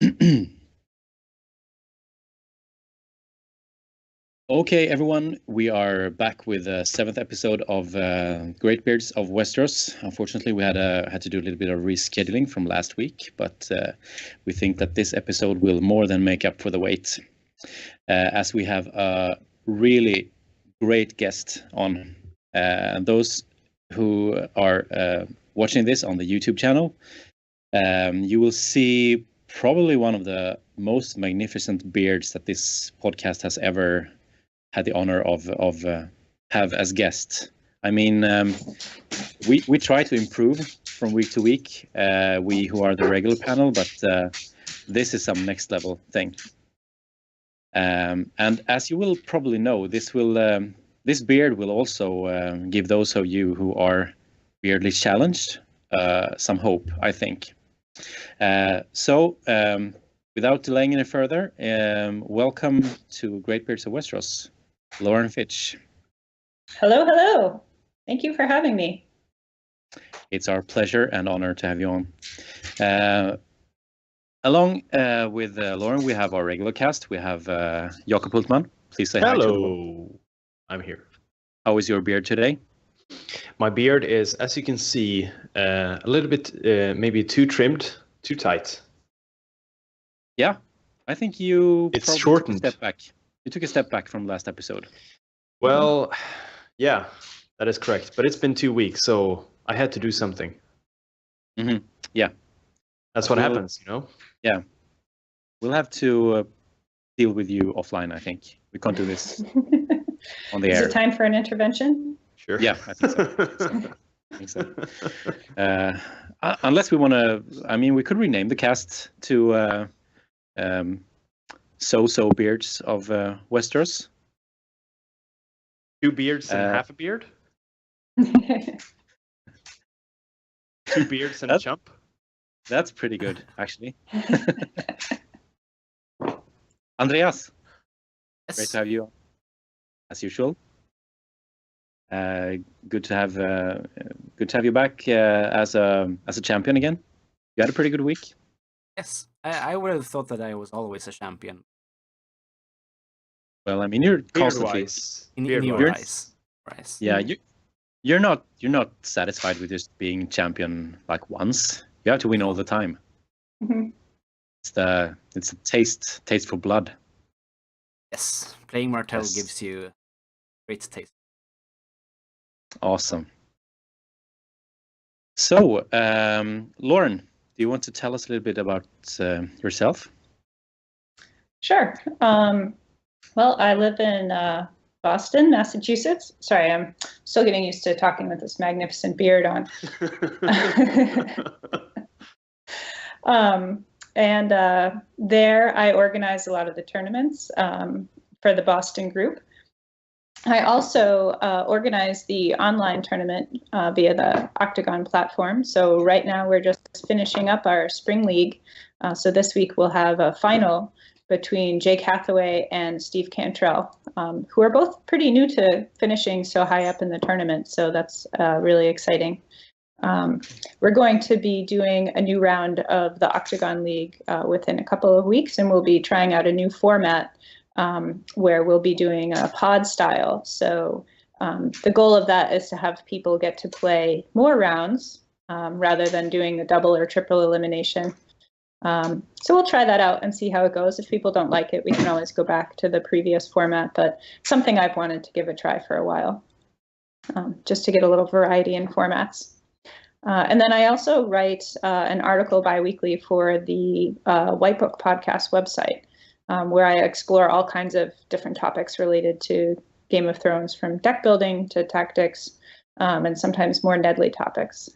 Okay, everyone, we are back with the 7th episode of Great Beards of Westeros. Unfortunately, we had to do a little bit of rescheduling from last week, but we think that this episode will more than make up for the wait, as we have a really great guest on. Those who are watching this on the YouTube channel, you will see probably one of the most magnificent beards that this podcast has ever had the honor of have as guests. I mean, we try to improve from week to week, we who are the regular panel, but this is some next level thing. And as you will probably know, this beard will also give those of you who are beardly challenged some hope, I think. So without delaying any further, welcome to Great Beards of Westeros, Lauren Fitch. Hello, hello. Thank you for having me. It's our pleasure and honor to have you on. Along with Lauren, we have our regular cast. We have Jakob Hultman. Please say hi. Hello. I'm here. How is your beard today? My beard is, as you can see, a little bit maybe too trimmed, too tight. Yeah, I think you it's shortened. Took a step back. You took a step back from last episode. Well, yeah, that is correct. But it's been 2 weeks, so I had to do something. Mm-hmm. Yeah. That's what happens, you know? Yeah. We'll have to deal with you offline, I think. We can't do this on the air. Is it time for an intervention? Sure. Yeah, I think so. Unless we want to, I mean, we could rename the cast to So Beards of Westeros. 2 beards and half a beard? 2 beards and a chump? That's pretty good, actually. Andreas, yes. Great to have you on, as usual. Good to have you back as a champion again. You had a pretty good week. Yes, I would have thought that I was always a champion. Well, I mean, you're constantly in your eyes. Right. Yeah, you're not satisfied with just being champion like once. You have to win all the time. Mm-hmm. It's a taste for blood. Yes, playing Martell Yes. gives you great taste. Awesome. So, Lauren, do you want to tell us a little bit about yourself? Sure. Well, I live in Boston, Massachusetts. Sorry, I'm still getting used to talking with this magnificent beard on. And there I organize a lot of the tournaments for the Boston group. I also organize the online tournament via the Octagon platform. So right now we're just finishing up our spring league. So this week we'll have a final between Jake Hathaway and Steve Cantrell, who are both pretty new to finishing so high up in the tournament. So that's really exciting. We're going to be doing a new round of the Octagon League within a couple of weeks, and we'll be trying out a new format where we'll be doing a pod style. So the goal of that is to have people get to play more rounds rather than doing a double or triple elimination. So we'll try that out and see how it goes. If people don't like it, we can always go back to the previous format, but something I've wanted to give a try for a while, just to get a little variety in formats. And then I also write an article bi-weekly for the White Book Podcast website, where I explore all kinds of different topics related to Game of Thrones, from deck building to tactics, and sometimes more deadly topics.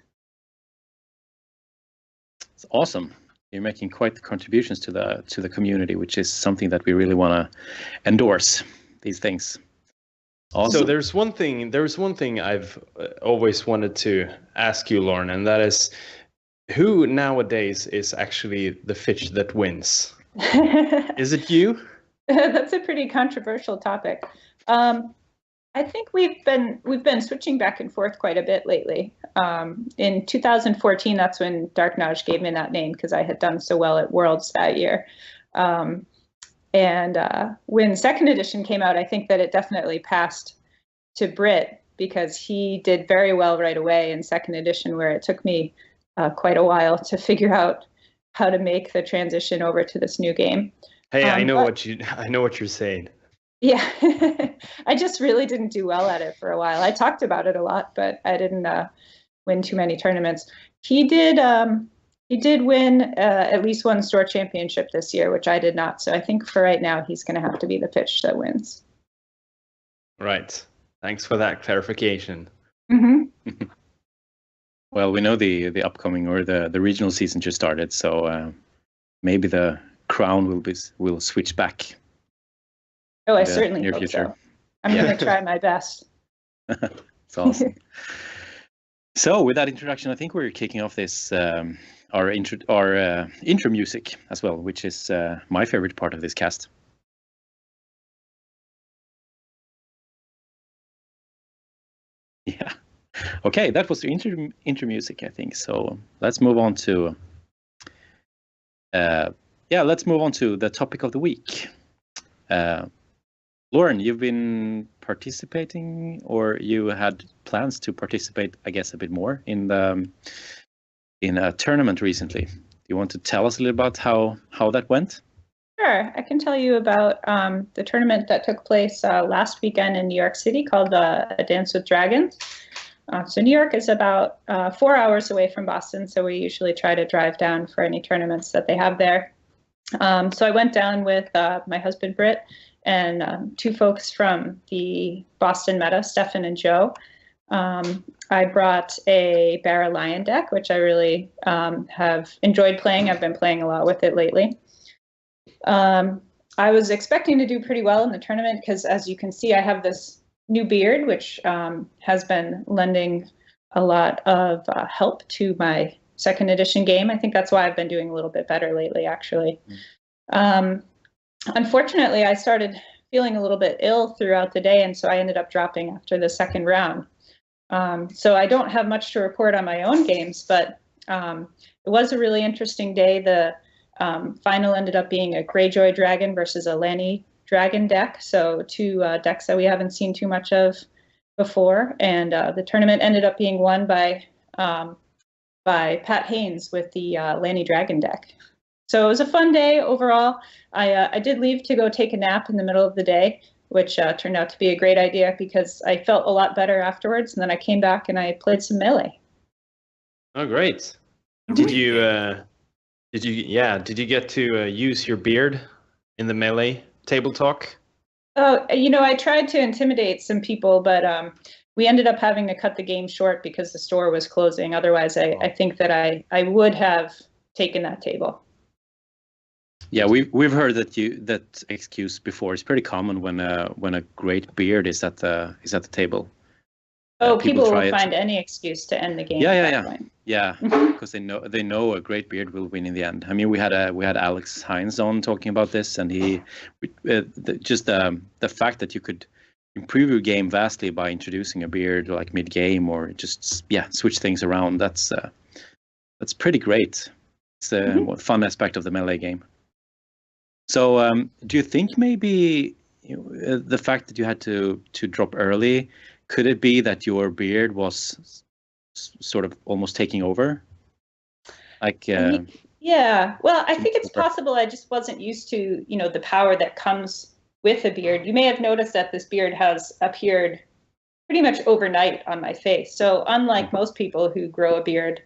It's awesome. You're making quite the contributions to the community, which is something that we really want to endorse. These things. Awesome. So there's one thing I've always wanted to ask you, Lauren, and that is, who nowadays is actually the Fitch that wins? Is it you? That's a pretty controversial topic. I think we've been switching back and forth quite a bit lately. In 2014, that's when Dark Naj gave me that name because I had done so well at Worlds that year. And when second edition came out, I think that it definitely passed to Brit because he did very well right away in second edition, where it took me quite a while to figure out how to make the transition over to this new game. Hey, I know what you're saying. Yeah, I just really didn't do well at it for a while. I talked about it a lot, but I didn't win too many tournaments. He did win at least one store championship this year, which I did not. So I think for right now, he's going to have to be the Fitch that wins. Right. Thanks for that clarification. Mm-hmm. Well, we know the upcoming or the regional season just started, so maybe the crown will switch back. Oh, I certainly hope future. so. I'm going to try my best. It's awesome. So with that introduction, I think we're kicking off this our intro music as well, which is my favorite part of this cast. Yeah. Okay, that was the intro music, I think. So let's move on to the topic of the week. Lauren, you've been participating, or you had plans to participate, I guess, a bit more in a tournament recently. Do you want to tell us a little about how that went? Sure, I can tell you about the tournament that took place last weekend in New York City called A Dance with Dragons. So New York is about 4 hours away from Boston, so we usually try to drive down for any tournaments that they have there. So I went down with my husband, Britt, and two folks from the Boston Meta, Stefan and Joe. I brought a Barra Lion deck, which I really have enjoyed playing. I've been playing a lot with it lately. I was expecting to do pretty well in the tournament because, as you can see, I have this new beard, which has been lending a lot of help to my second edition game. I think that's why I've been doing a little bit better lately, actually. Unfortunately, I started feeling a little bit ill throughout the day, and so I ended up dropping after the second round. So I don't have much to report on my own games, but it was a really interesting day. The final ended up being a Greyjoy Dragon versus a Lanny Dragon deck, so two decks that we haven't seen too much of before, and the tournament ended up being won by Pat Haynes with the Lanny Dragon deck. So it was a fun day overall. I did leave to go take a nap in the middle of the day, which turned out to be a great idea because I felt a lot better afterwards, and then I came back and I played some Melee. Oh, great! Did you get to use your beard in the Melee table talk? Oh, I tried to intimidate some people, but we ended up having to cut the game short because the store was closing. Otherwise, I think that I would have taken that table. Yeah, we've heard that excuse before. It's pretty common when a great beard is at the table. Oh, people will find any excuse to end the game. Yeah, because they know a great beard will win in the end. I mean, we had Alex Hines on talking about this, and the fact that you could improve your game vastly by introducing a beard like mid game or just switch things around. That's pretty great. It's a fun aspect of the Melee game. So, do you think maybe the fact that you had to drop early, could it be that your beard was sort of almost taking over? Like, yeah. Well, I think it's possible. I just wasn't used to, the power that comes with a beard. You may have noticed that this beard has appeared pretty much overnight on my face. So, unlike most people who grow a beard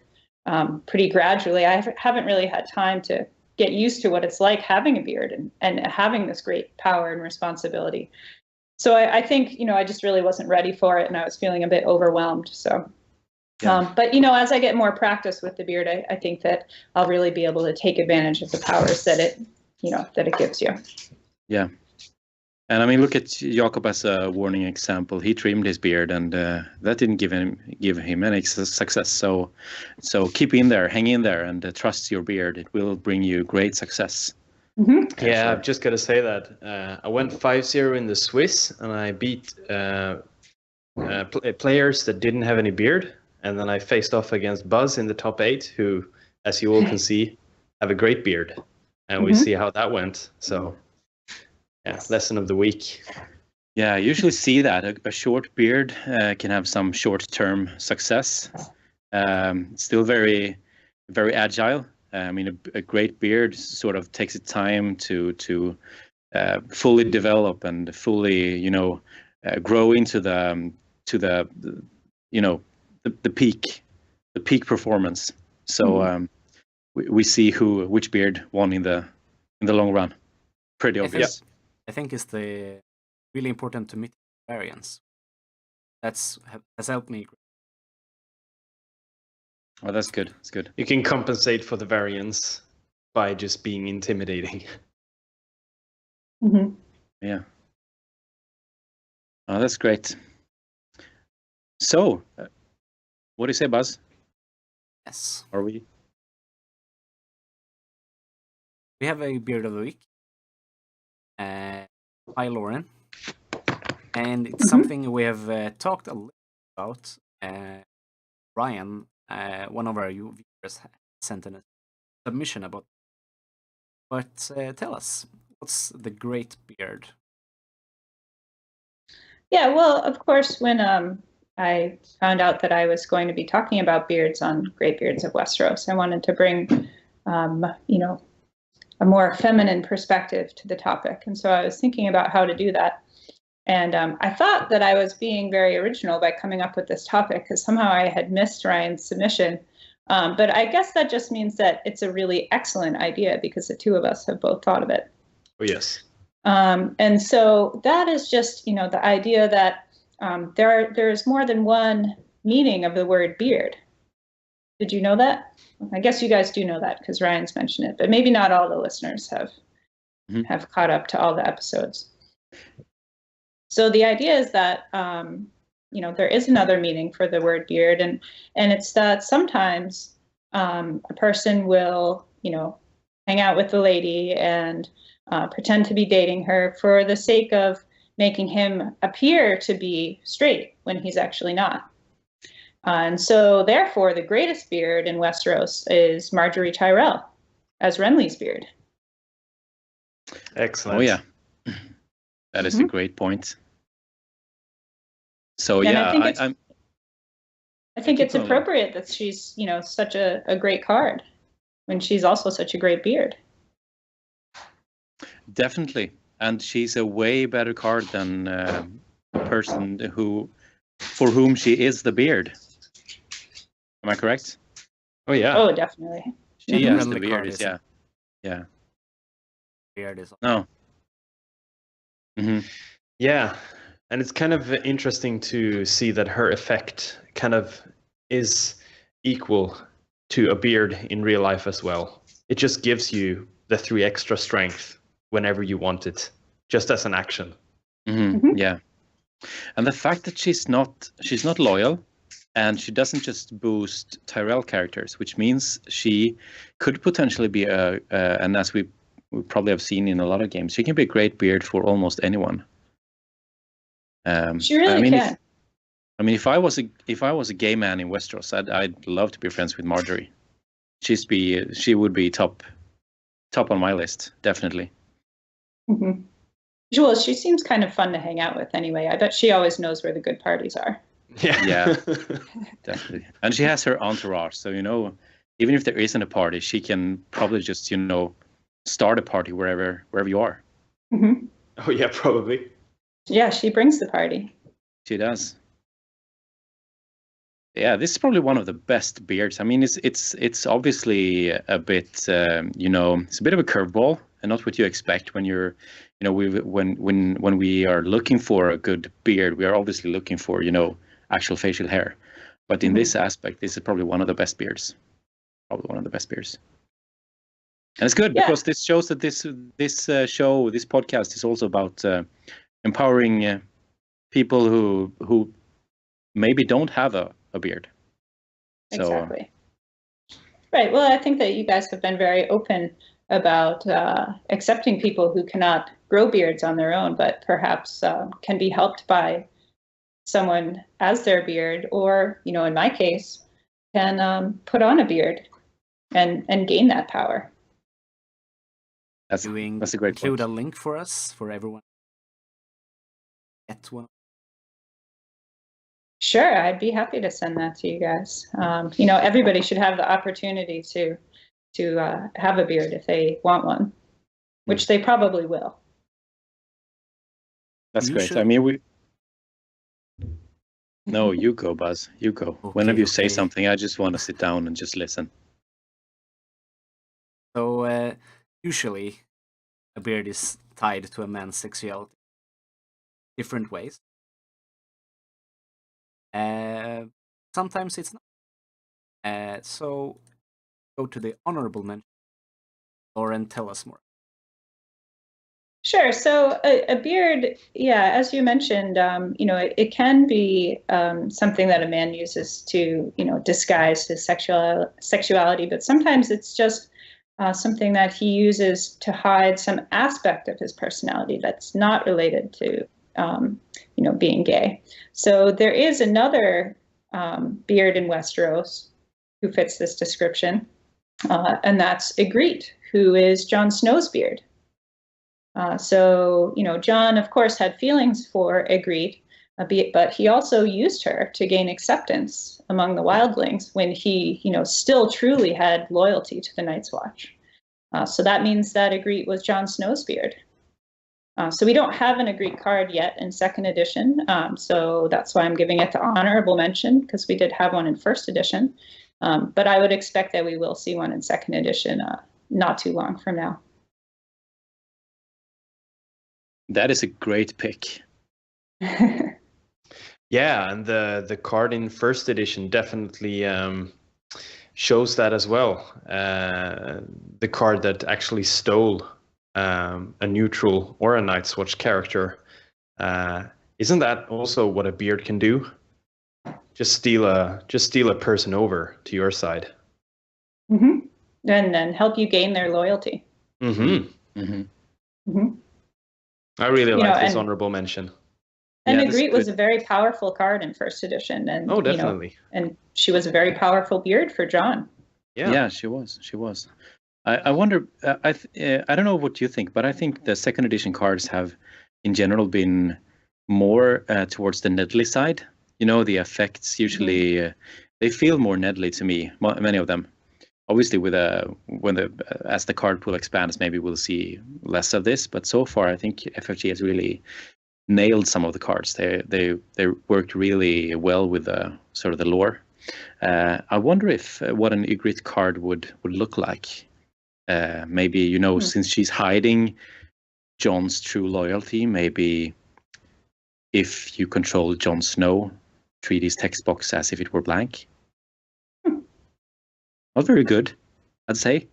pretty gradually, I haven't really had time to get used to what it's like having a beard and having this great power and responsibility. So I think, I just really wasn't ready for it, and I was feeling a bit overwhelmed. So, but as I get more practice with the beard, I think that I'll really be able to take advantage of the powers that it gives you. Yeah. And I mean, look at Jakob as a warning example. He trimmed his beard, and that didn't give him any success. So keep in there, hang in there, and trust your beard. It will bring you great success. Mm-hmm. Yeah, I've just got to say that I went 5-0 in the Swiss, and I beat players that didn't have any beard, and then I faced off against Buzz in the top 8, who, as you all can see, have a great beard, and we see how that went. So, yeah, lesson of the week. Yeah, I usually see that a short beard can have some short-term success. Still very, very agile. I mean, a great beard sort of takes its time to fully develop and fully, grow into the peak performance. So we see which beard won in the long run. Pretty obvious. I think it's really important to mitigate variance. Has helped me. Oh, that's good. That's good. You can compensate for the variance by just being intimidating. Yeah. Oh, that's great. So, what do you say, Buzz? Yes. Are we? We have a beard of the week by Lauren. And it's something we have talked a little about. Ryan, one of our viewers, sent in a submission about. But tell us, what's the great beard? Yeah, well, of course, when I found out that I was going to be talking about beards on Great Beards of Westeros, I wanted to bring, a more feminine perspective to the topic. And so I was thinking about how to do that. And I thought that I was being very original by coming up with this topic, because somehow I had missed Ryan's submission. But I guess that just means that it's a really excellent idea, because the two of us have both thought of it. Oh, yes. And so that is just, the idea that there's more than one meaning of the word beard. Did you know that? I guess you guys do know that because Ryan's mentioned it, but maybe not all the listeners have caught up to all the episodes. So the idea is that, there is another meaning for the word beard, and it's that sometimes a person will, hang out with the lady and pretend to be dating her for the sake of making him appear to be straight when he's actually not. And so, therefore, the greatest beard in Westeros is Marjorie Tyrell as Renly's beard. Excellent. Oh, yeah. That is a great point. So, yeah, I think it's appropriate that she's, such a great card when she's also such a great beard. Definitely. And she's a way better card than a person for whom she is the beard. Am I correct? Oh, yeah. Oh, definitely. She has the beard, yeah. Yeah. Beard is. No. Yeah. And it's kind of interesting to see that her effect kind of is equal to a beard in real life as well. It just gives you the 3 extra strength whenever you want it, just as an action. Yeah. And the fact that she's not loyal, and she doesn't just boost Tyrell characters, which means she could potentially be and as we probably have seen in a lot of games, she can be a great beard for almost anyone. She really can. If I was a gay man in Westeros, I'd love to be friends with Marjorie. She would be top on my list, definitely. Jules, she seems kind of fun to hang out with anyway. I bet she always knows where the good parties are. Yeah, definitely. And she has her entourage, so even if there isn't a party, she can probably just start a party wherever you are. Oh yeah, probably. Yeah, she brings the party. She does. Yeah, this is probably one of the best beards. I mean, it's obviously a bit, it's a bit of a curveball, and not what you expect when you're, when we are looking for a good beard, we are obviously looking for, actual facial hair. But in this aspect, this is probably one of the best beards. Probably one of the best beards. And it's good because this shows that this podcast is also about empowering people who maybe don't have a beard. Exactly. Right. Well, I think that you guys have been very open about accepting people who cannot grow beards on their own, but perhaps can be helped by someone as their beard, or, you know, in my case, can put on a beard and gain that power. That's a great include point. a link for us for everyone. Get one. Sure, I'd be happy to send that to you guys. You know, everybody should have the opportunity to have a beard if they want one, which they probably will. That's great. I mean, No, you go, Buzz. You go. Whenever you say something, I just want to sit down and just listen. So, usually, a beard is tied to a man's sexuality. Different ways. Sometimes it's not. So, go to the honorable mention. Lauren, tell us more. Sure. So a beard, yeah, as you mentioned, you know, it can be something that a man uses to, you know, disguise his sexuality, but sometimes it's just something that he uses to hide some aspect of his personality that's not related to, you know, being gay. So there is another beard in Westeros who fits this description, and that's Ygritte, who is Jon Snow's beard. So, you know, Jon, of course, had feelings for Ygritte, but he also used her to gain acceptance among the wildlings when he, you know, still truly had loyalty to the Night's Watch. So that means that Ygritte was Jon Snow's beard. So we don't have an Ygritte card yet in second edition, so that's why I'm giving it the honorable mention, because we did have one in first edition. But I would expect that we will see one in second edition not too long from now. That is a great pick. Yeah, and the card in first edition definitely shows that as well. The card that actually stole a neutral or a Night's Watch character. Isn't that also what a beard can do? Just steal a person over to your side. Mm-hmm. And then help you gain their loyalty. Mm-hmm. Mm-hmm. Mm-hmm. I really like this honorable mention. And Ygritte was a very powerful card in first edition, and definitely. You know, and she was a very powerful beard for Jon. Yeah, she was. She was. I wonder. I don't know what you think, but I think the second edition cards have, in general, been more towards the Nedley side. You know, the effects usually they feel more Nedley to me. Many of them. Obviously, as the card pool expands, maybe we'll see less of this. But so far, I think FFG has really nailed some of the cards. They worked really well with the sort of the lore. I wonder if what an Ygritte card would look like. Maybe, you know, since she's hiding Jon's true loyalty, maybe if you control Jon Snow, treat his text box as if it were blank. Not very good, I'd say.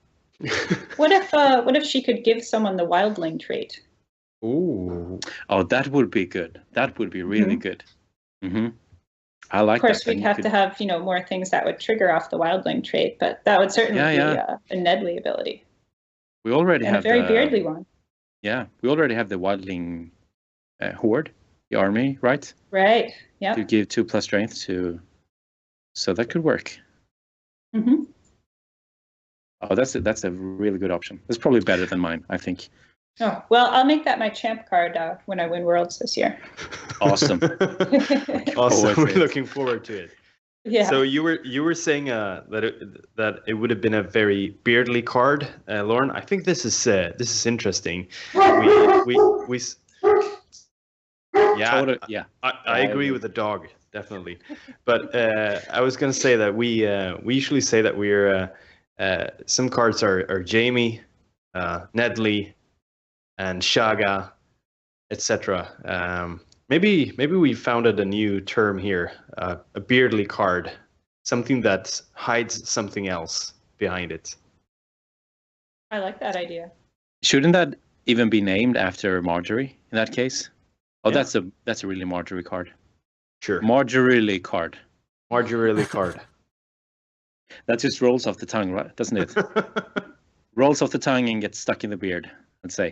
What if she could give someone the wildling trait? Ooh. Oh, that would be good. That would be really good. Mm-hmm. I like that. Of course, we'd have to have, you know, more things that would trigger off the wildling trait, but that would certainly be a Nedley ability. We already have a very beardly one. Yeah, we already have the wildling horde, the army, right? Right. Yeah. To give 2+ strength to, so that could work. Mm-hmm. Oh, that's a really good option. That's probably better than mine, I think. Oh, well, I'll make that my champ card when I win Worlds this year. Awesome. Awesome. We're looking forward to it. Yeah. So you were saying that it would have been a very beardly card, Lauren. I think this is interesting. I agree with the dog, definitely. But I was going to say that we usually say that we're some cards are Jaime, Nedley, and Shaga, etc. Maybe we founded a new term here, a beardly card, something that hides something else behind it. I like that idea. Shouldn't that even be named after Marjorie in that case? Oh, yeah. That's a really Marjorie card. Sure. Marjorie card. Marjorie card. That just rolls off the tongue, right? Doesn't it? Rolls off the tongue and gets stuck in the beard, I'd say.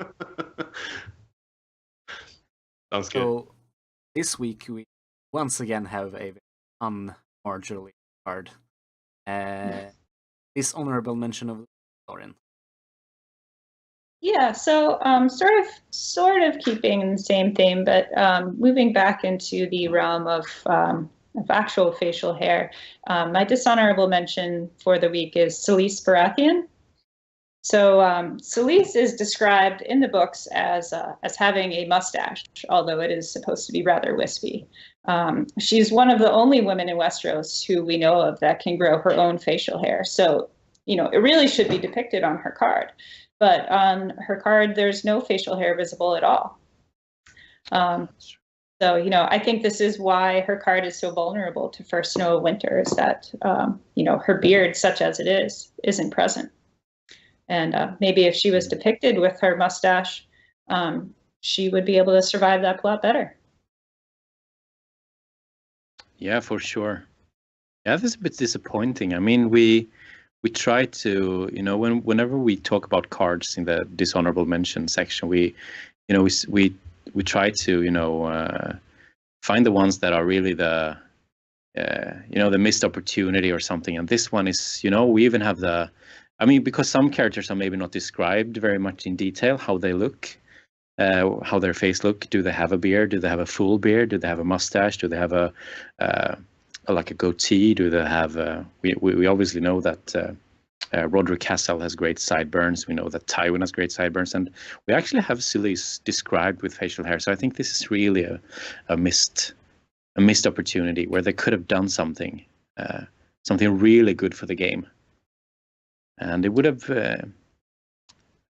Sounds good. So this week we once again have a unmarginally card. Dishonorable mention of Lauren. Yeah, so sort of keeping in the same theme, but moving back into the realm of actual facial hair. My dishonorable mention for the week is Selyse Baratheon. So Selyse is described in the books as having a mustache, although it is supposed to be rather wispy. She's one of the only women in Westeros who we know of that can grow her own facial hair. So, it really should be depicted on her card. But on her card, there's no facial hair visible at all. So, I think this is why her card is so vulnerable to first snow of winter, is that, her beard, such as it is, isn't present. And maybe if she was depicted with her mustache, she would be able to survive that plot better. Yeah, for sure. Yeah, that's a bit disappointing. I mean, we try to, whenever we talk about cards in the dishonorable mention section, we try to, find the ones that are really the missed opportunity or something. And this one is, we even have because some characters are maybe not described very much in detail, how they look, how their face look. Do they have a beard? Do they have a full beard? Do they have a mustache? Do they have a goatee? Do they have we obviously know that Roderick Castle has great sideburns. We know that Tywin has great sideburns, and we actually have Selyse described with facial hair. So I think this is really a missed opportunity where they could have done something really good for the game, and it would have I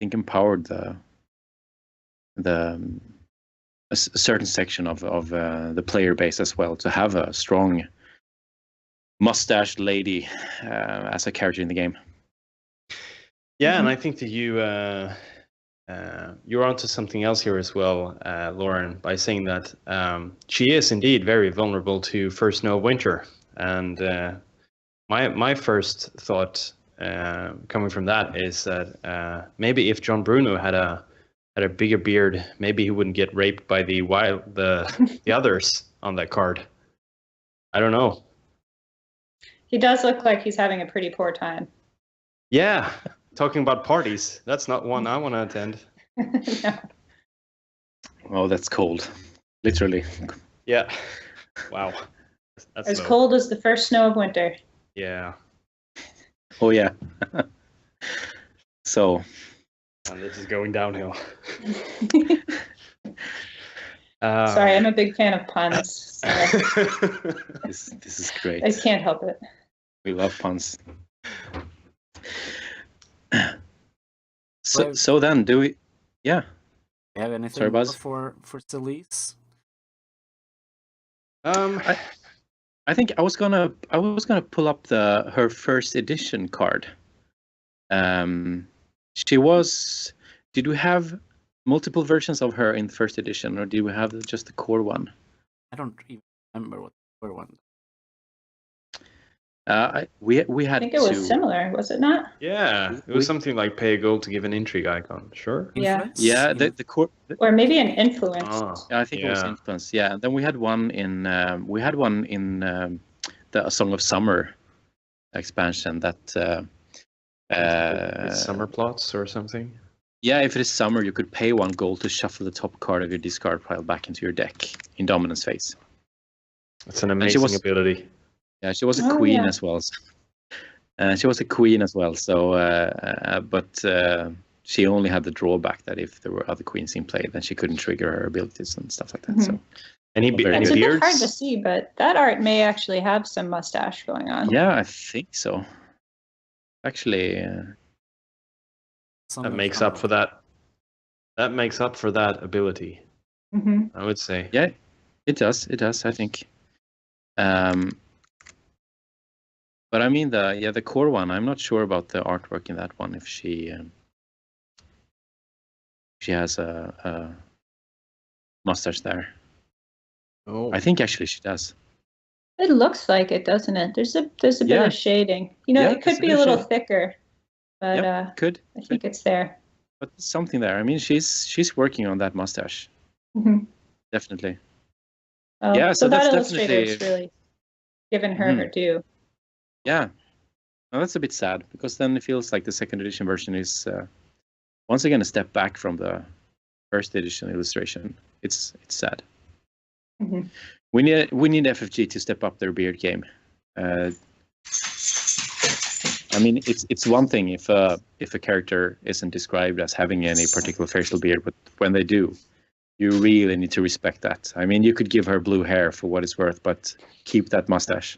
think empowered a certain section of the player base as well, to have a strong mustached lady as a character in the game. Yeah, and I think that you're onto something else here as well, Lauren, by saying that she is indeed very vulnerable to first snow of winter. And my first thought coming from that is that maybe if John Bruno had a bigger beard, maybe he wouldn't get raped by the others on that card. I don't know. He does look like he's having a pretty poor time. Yeah, talking about parties, that's not one I want to attend. No. Oh, that's cold, literally. Yeah. Wow. That's as cold as the first snow of winter. Yeah. Oh yeah. So. And this is going downhill. Sorry, I'm a big fan of puns. So this is great. I can't help it. We love puns. So then, do we? Yeah. Do you have anything more for Selyse? I think I was gonna pull up her first edition card. She was. Did we have multiple versions of her in first edition, or did we have just the core one? I don't even remember what the core one. We had. I think it was similar, was it not? Yeah, it was something like pay a gold to give an intrigue icon. Sure. Influence? Yeah. The core. Or maybe an influence. Yeah, I think it was influence. Yeah. Then we had one in the Song of Summer expansion that. Summer plots or something. Yeah, if it is summer, you could pay 1 gold to shuffle the top card of your discard pile back into your deck in Dominance phase. That's an amazing ability. Yeah, she was a queen as well. She was a queen as well. So, but she only had the drawback that if there were other queens in play, then she couldn't trigger her abilities and stuff like that. So, any it's a bit hard to see, but that art may actually have some mustache going on. Yeah, I think so. Actually, that makes up for that. That makes up for that ability. Mm-hmm. I would say. Yeah, it does. It does. I think. But I mean the core one. I'm not sure about the artwork in that one. If she has a mustache there. Oh, I think actually she does. It looks like it, doesn't it? There's a bit of shading. It could be a little thicker, but I think it's there. But something there. I mean, she's working on that mustache. Mm-hmm. Definitely. Yeah, So so that that's illustrator is definitely- really given her her due. Yeah, well, that's a bit sad because then it feels like the second edition version is once again a step back from the first edition illustration. It's sad. Mhm. We need FFG to step up their beard game. I mean, it's one thing if a character isn't described as having any particular facial beard, but when they do, you really need to respect that. I mean, you could give her blue hair for what it's worth, but keep that mustache,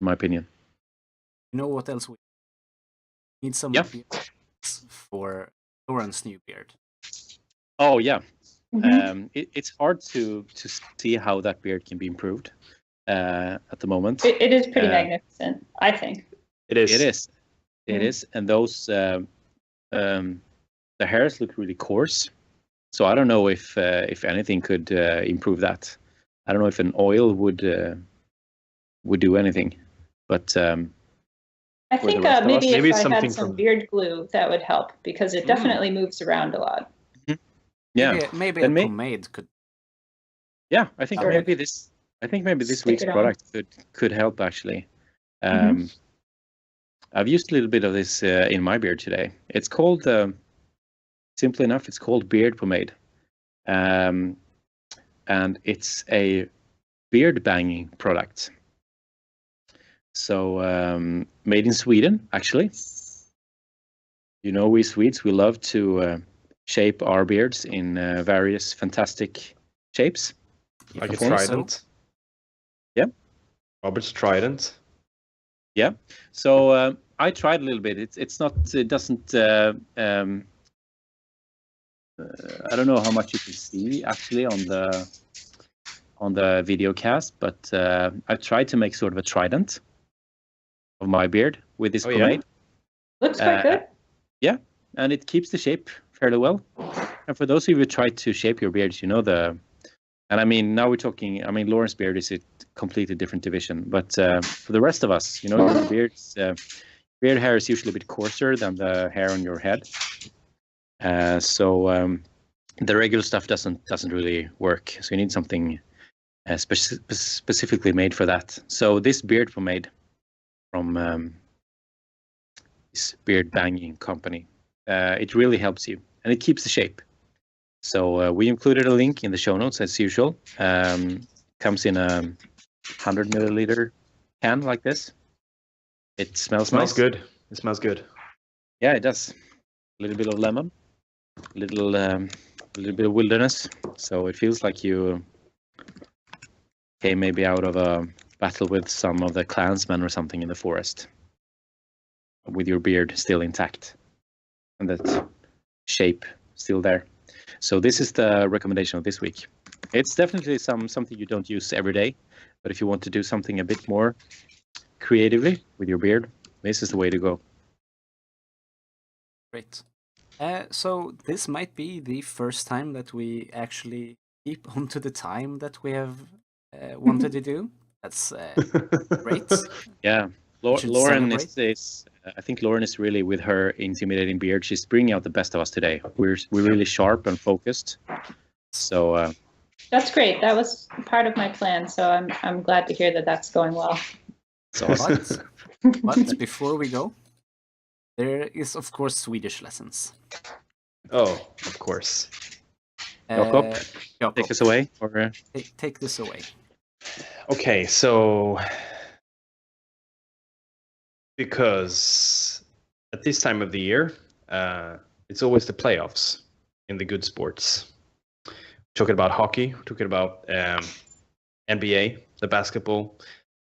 in my opinion. You know what else we need? Some Yeah. beards for Lauren's new beard. Oh yeah, Mhm. it's hard to see how that beard can be improved at the moment. It is pretty Uh, magnificent, I think. It is. It is. It Mhm. is, and those the hairs look really coarse. So I don't know if anything could improve that. I don't know if an oil would do anything, but I For the think rest of maybe us, if maybe I something had some from- beard glue, that would help because it definitely moves around a lot. yeah, Maybe Then a may- pomade could. yeah, I think Sure. maybe this Stick week's it on. product could help actually. Mhm. I've used a little bit of this in my beard today. It's called simply enough. It's called beard pomade, and it's a beard banging product. So made in Sweden, actually. You know, we Swedes, we love to shape our beards in various fantastic shapes. Like a If you say so. trident. Yeah. Robert's trident. Yeah. So I tried a little bit. It's not. It doesn't. I don't know how much you can see actually on the video cast, but I tried to make sort of a trident of my beard with this Oh, yeah? pomade. Looks quite good. Yeah, and it keeps the shape fairly well. And for those of you who try to shape your beards, you know and I mean now we're talking. I mean Lauren's beard is a completely different division, but for the rest of us, you know, your beards, beard hair is usually a bit coarser than the hair on your head. So the regular stuff doesn't really work. So you need something specifically made for that. So this beard pomade from this beard banging company, it really helps you and it keeps the shape. So we included a link in the show notes as usual. Comes in a 100 milliliter can like this. It smells Smells nice. good. It smells good. Yeah, it does. A little bit of lemon, a little bit of wilderness. So it feels like you came maybe out of a battle with some of the clansmen or something in the forest, with your beard still intact and that shape still there. So this is the recommendation of this week. It's definitely something you don't use every day, but if you want to do something a bit more creatively with your beard, this is the way to go. Great. So this might be the first time that we actually keep onto the time that we have wanted to do. That's great. Yeah, should Lauren celebrate. is I think Lauren is really, with her intimidating beard, she's bringing out the best of us today. We're really sharp and focused. So That's great. That was part of my plan, so I'm glad to hear that that's going well. it's awesome. But before we go, there is of course Swedish lessons. Oh, of course. Jakob, Jakob, take us away. Or take this away. Okay, so because at this time of the year, it's always the playoffs in the good sports. Talking about hockey, talking about NBA, the basketball.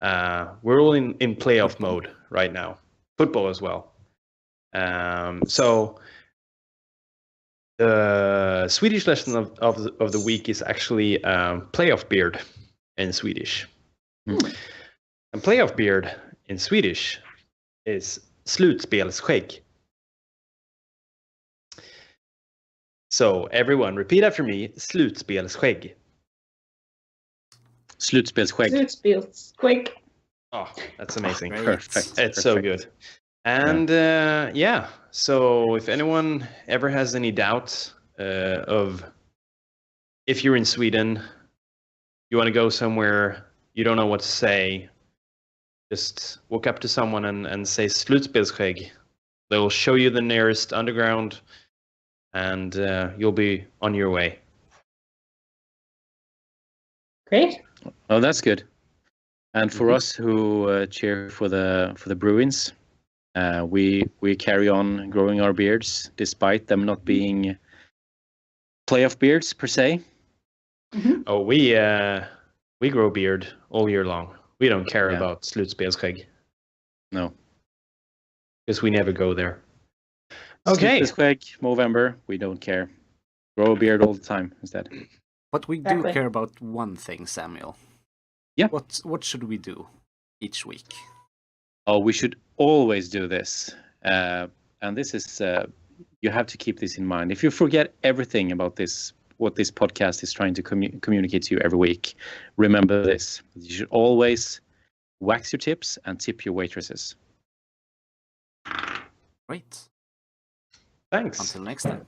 We're all in playoff mode right now. Football as well. So the Swedish lesson of the week is actually playoff beard in Swedish. And playoff beard in Swedish is Slutspelsskägg. So everyone, repeat after me. Slutspelsskägg. Slutspelsskägg. Slutspelsskägg. Oh, that's amazing. Great. Perfect. It's so good. And yeah, so if anyone ever has any doubts of if you're in Sweden, you want to go somewhere, you don't know what to say, just walk up to someone and say Slutspelsskägg. They'll show you the nearest underground, and you'll be on your way. Great. Oh, that's good. And for us who cheer for the Bruins, we carry on growing our beards despite them not being playoff beards per se. Mm-hmm. Oh, we grow beard all year long. We don't care about Slutspelsskägg. No. Because we never go there. Okay. Slutspelsskägg, Movember, we don't care. Grow a beard all the time instead. But we do care about one thing, Samuel. Yeah. What should we do each week? Oh, we should always do this. And this is, you have to keep this in mind. If you forget everything about this, what this podcast is trying to communicate to you every week, remember this. You should always wax your tips and tip your waitresses. Great. Thanks. Until next time.